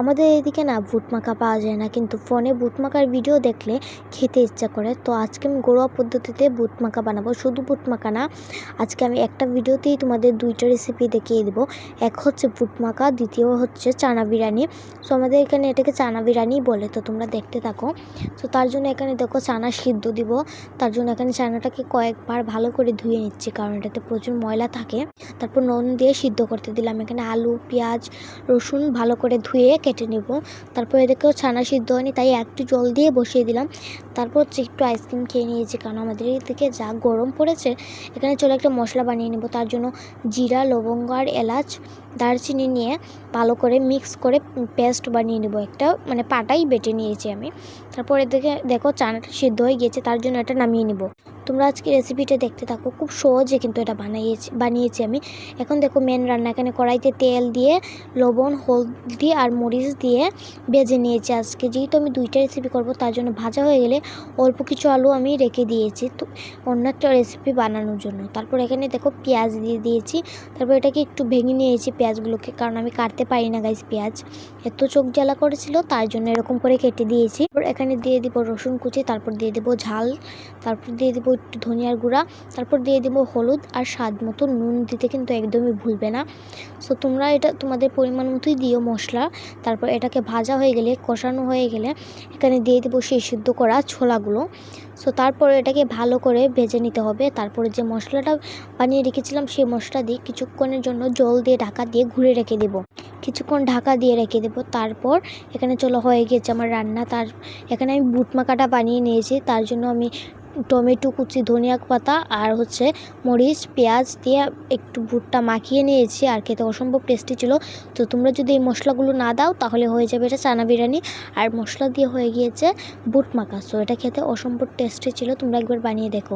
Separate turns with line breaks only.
আমাদের এদিকে না বুট মাখা পাওয়া যায় না, কিন্তু ফোনে বুট মাখার ভিডিও দেখলে খেতে ইচ্ছা করে। তো আজকে আমি ঘরোয়া পদ্ধতিতে বুট মাখা বানাবো। শুধু বুট মাখা না, আজকে আমি একটা ভিডিওতেই তোমাদের দুইটা রেসিপি দেখিয়ে দেবো। এক হচ্ছে বুট মাখা, দ্বিতীয় হচ্ছে চানা বিরিয়ানি। সো আমাদের এখানে এটাকে চানা বিরিয়ানি বলে, তো তোমরা দেখতে থাকো। তো তার জন্য এখানে দেখো চানা সিদ্ধ দিব। তার জন্য এখানে চানাটাকে কয়েকবার ভালো করে ধুয়ে নিচ্ছি, কারণ এটাতে প্রচুর ময়লা থাকে। তারপর নুন দিয়ে সিদ্ধ করতে দিলাম। এখানে আলু, পেঁয়াজ, রসুন ভালো করে ধুয়ে কেটে নেব। তারপর এদিকেও ছানা সিদ্ধ হয়নি, তাই একটু জল দিয়ে বসিয়ে দিলাম। তারপর হচ্ছে একটু আইসক্রিম খেয়ে নিয়েছি, কারণ আমাদের এদিকে যা গরম পড়েছে। এখানে চলে একটা মশলা বানিয়ে নেব। তার জন্য জিরা, লবঙ্গ আর এলাচ, দারচিনি নিয়ে ভালো করে মিক্স করে পেস্ট বানিয়ে নেব। একটা মানে পাটাই বেটে নিয়েছি আমি। তারপর এদিকে দেখো চানাটা সিদ্ধ হয়ে গিয়েছে, তার জন্য এটা নামিয়ে নেব। তোমরা আজকে রেসিপিটা দেখতে থাকো, খুব সহজে কিন্তু এটা বানিয়েছি আমি। এখন দেখো মেন রান্না, এখানে কড়াইতে তেল দিয়ে লবণ, হলদি আর মরিচ দিয়ে ভেজে নিয়েছি। আজকে যেহেতু আমি দুইটা রেসিপি করব, তার জন্য ভাজা হয়ে গেলে অল্প কিছু আলু আমি রেখে দিয়েছি তো অন্য একটা রেসিপি বানানোর জন্য। তারপর এখানে দেখো পেঁয়াজ দিয়ে দিয়েছি। তারপর এটাকে একটু ভেঙে নিয়েছি পেঁয়াজগুলোকে, কারণ আমি কাটতে পারি না গাইস পেঁয়াজ, এত চোখ জ্বালা করেছিল, তার জন্য এরকম করে কেটে দিয়েছি। এখানে দিয়ে দিব রসুন কুচি, তারপর দিয়ে দেবো ঝাল, তারপর দিয়ে দেবো একটু ধনিয়ার গুঁড়া, তারপর দিয়ে দেবো হলুদ আর স্বাদ মতো নুন দিতে কিন্তু একদমই ভুলবে না। সো তোমরা এটা তোমাদের পরিমাণ মতোই দিও মশলা। তারপর এটাকে ভাজা হয়ে গেলে, কষানো হয়ে গেলে এখানে দিয়ে দেবো সেই সিদ্ধ করা ছোলাগুলো। সো তারপরে এটাকে ভালো করে ভেজে নিতে হবে। তারপরে যে মশলাটা বানিয়ে রেখেছিলাম, সেই মশলা দিয়ে কিছুক্ষণের জন্য জল দিয়ে ঢাকা দিয়ে ঘুরে রেখে দেবো। কিছুক্ষণ ঢাকা দিয়ে রেখে দেবো। তারপর এখানে চলো হয়ে গিয়েছে আমার রান্না। এখানে আমি বুট মাখাটা বানিয়ে নিয়েছি। তার জন্য আমি টমেটো কুচি, ধনিয়া পাতা আর হচ্ছে মরিচ, পেঁয়াজ দিয়ে একটু বুটটা মাখিয়ে নিয়েছি, আর খেতে অসম্ভব টেস্টি ছিল। তো তোমরা যদি এই মশলাগুলো না দাও, তাহলে হয়ে যাবে এটা চানা বিরিয়ানি। আর মশলা দিয়ে হয়ে গিয়েছে বুট মাখা। সো এটা খেতে অসম্ভব টেস্টি ছিল, তোমরা একবার বানিয়ে দেখো।